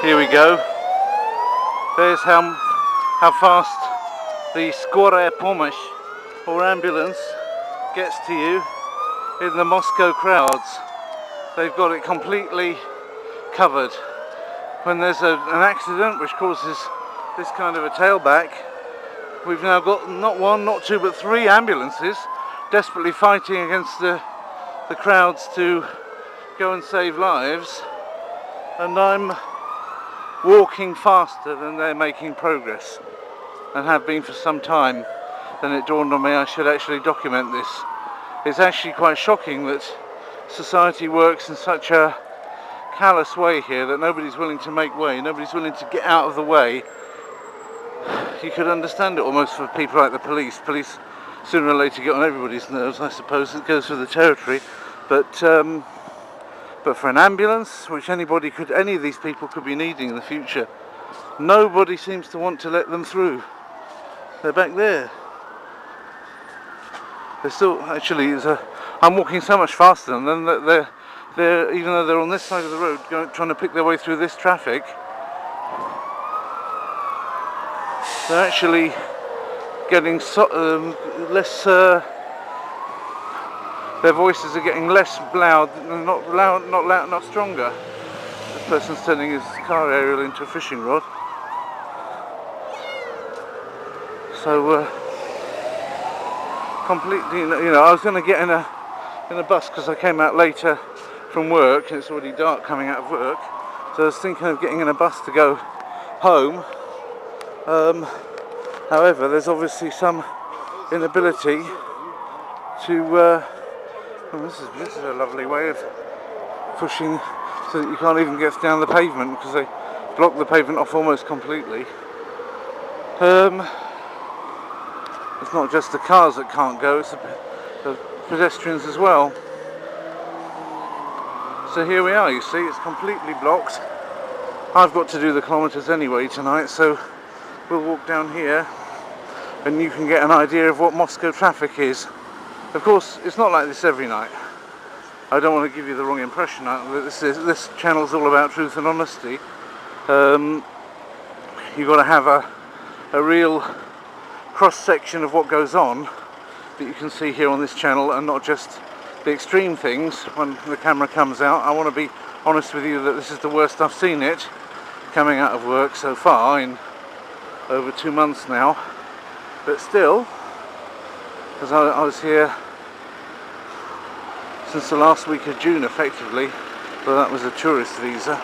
Here we go. There's how fast the Skora Pomosh or ambulance gets to you in the Moscow crowds. They've got it completely covered. When there's an accident which causes this kind of a tailback, we've now got not one, not two, but three ambulances desperately fighting against the crowds to go and save lives, and I'm walking faster than they're making progress, and have been for some time. Then it dawned on me I should actually document this. It's actually quite shocking that society works in such a callous way here that nobody's willing to make way, nobody's willing to get out of the way. You could understand it almost for people like the police. Police sooner or later get on everybody's nerves, I suppose. It goes with the territory. But for an ambulance, which any of these people could be needing in the future, nobody seems to want to let them through. They're back there. They're still, actually, I'm walking so much faster than them that they're, even though they're on this side of the road, trying to pick their way through this traffic, they're actually getting less. Their voices are getting less loud, not stronger. This person's turning his car aerial into a fishing rod. So completely, I was going to get in a bus because I came out later from work and it's already dark coming out of work. So I was thinking of getting in a bus to go home. However, there's obviously some inability to. This is a lovely way of pushing so that you can't even get down the pavement because they block the pavement off almost completely. It's not just the cars that can't go, it's the pedestrians as well. So here we are, you see, it's completely blocked. I've got to do the kilometres anyway tonight, so we'll walk down here and you can get an idea of what Moscow traffic is. Of course, it's not like this every night. I don't want to give you the wrong impression. This channel's all about truth and honesty. You've got to have a real cross-section of what goes on that you can see here on this channel, and not just the extreme things when the camera comes out. I want to be honest with you that this is the worst I've seen it coming out of work so far in over 2 months now. But still, because I was here since the last week of June effectively, but that was a tourist visa.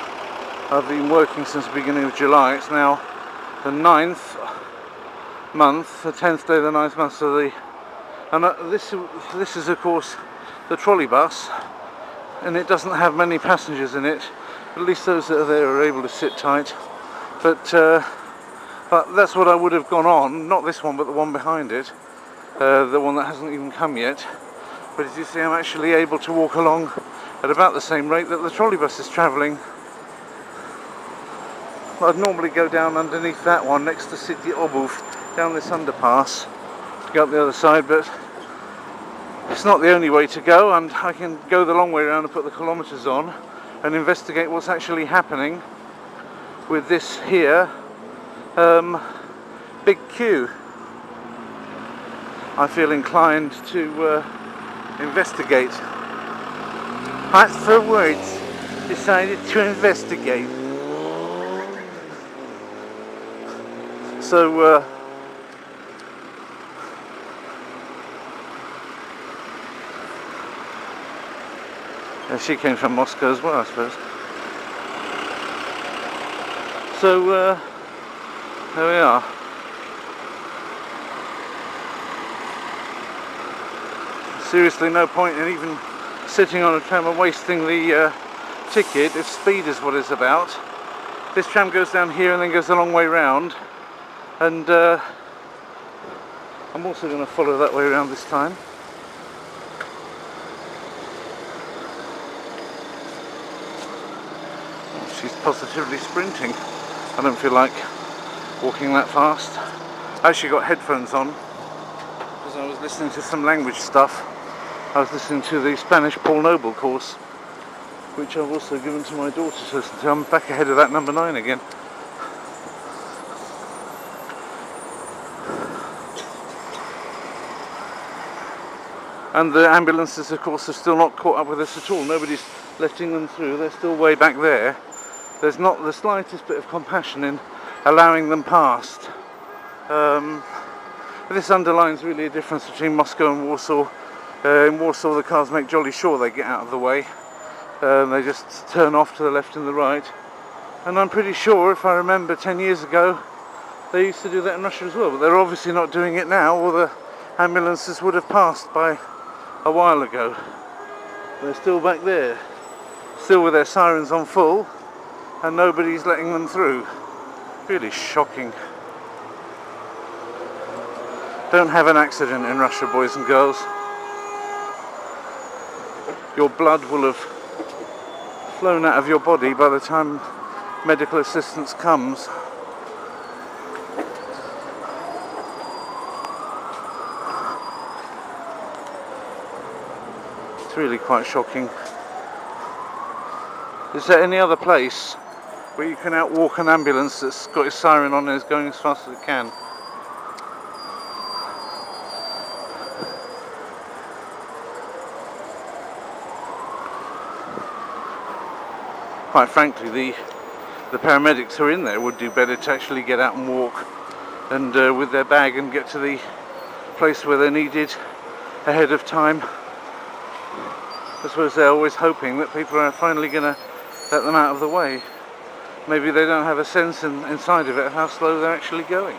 I've been working since the beginning of July. It's now the 9th month, the 10th day of the 9th month. So this is of course the trolleybus, and it doesn't have many passengers in it. At least those that are there are able to sit tight. But that's what I would have gone on, not this one but the one behind it. The one that hasn't even come yet. But as you see, I'm actually able to walk along at about the same rate that the trolleybus is travelling. I'd normally go down underneath that one next to City Obów, down this underpass to go up the other side, but it's not the only way to go, and I can go the long way around and put the kilometres on and investigate what's actually happening with this here big queue. I feel inclined to investigate. That's for words. Decided to investigate. So she came from Moscow as well, I suppose. So there we are. Seriously, no point in even sitting on a tram and wasting the ticket if speed is what it's about. This tram goes down here and then goes a long way round, and I'm also going to follow that way around this time. She's positively sprinting. I don't feel like walking that fast. I actually got headphones on because I was listening to some language stuff. I was listening to the Spanish Paul Noble course. which I've also given to my daughter to listen to. I'm back ahead of that number 9 again. And the ambulances, of course, are still not caught up with us at all. Nobody's letting them through. They're still way back there. There's not the slightest bit of compassion in allowing them past. This underlines really a difference between Moscow and Warsaw. In Warsaw, the cars make jolly sure they get out of the way. They just turn off to the left and the right. And I'm pretty sure, if I remember 10 years ago, they used to do that in Russia as well. But they're obviously not doing it now, or the ambulances would have passed by a while ago. They're still back there, still with their sirens on full, and nobody's letting them through. Really shocking. Don't have an accident in Russia, boys and girls. Your blood will have flown out of your body by the time medical assistance comes. It's really quite shocking. Is there any other place where you can outwalk an ambulance that's got its siren on and is going as fast as it can? Quite frankly, the paramedics who are in there would do better to actually get out and walk and with their bag and get to the place where they're needed ahead of time. I suppose they're always hoping that people are finally going to let them out of the way. Maybe they don't have a sense inside of it of how slow they're actually going.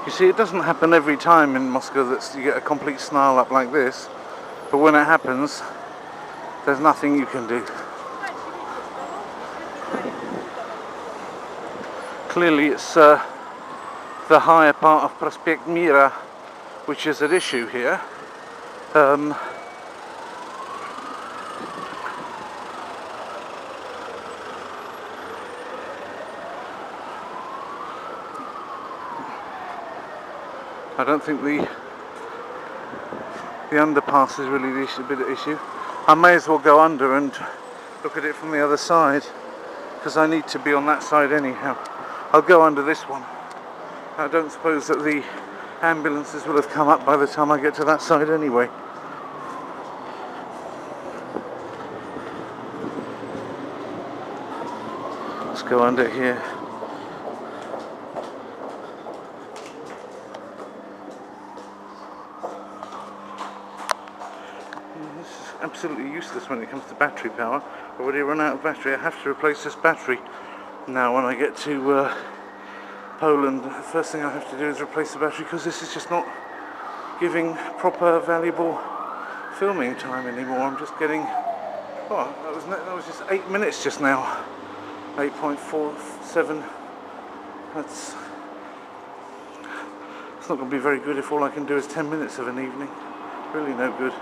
You see, it doesn't happen every time in Moscow that you get a complete snarl up like this, but when it happens, there's nothing you can do. Clearly it's the higher part of Prospekt Mira which is at issue here. I don't think the underpass is really the bit at issue. I may as well go under and look at it from the other side, because I need to be on that side anyhow. I'll go under this one. I don't suppose that the ambulances will have come up by the time I get to that side anyway. Let's go under here. Absolutely useless when it comes to battery power. I've already run out of battery. I have to replace this battery now when I get to Poland. The first thing I have to do is replace the battery, because this is just not giving proper valuable filming time anymore. I'm just getting, that was just 8 minutes just now. 8.47. It's not going to be very good if all I can do is 10 minutes of an evening. Really no good.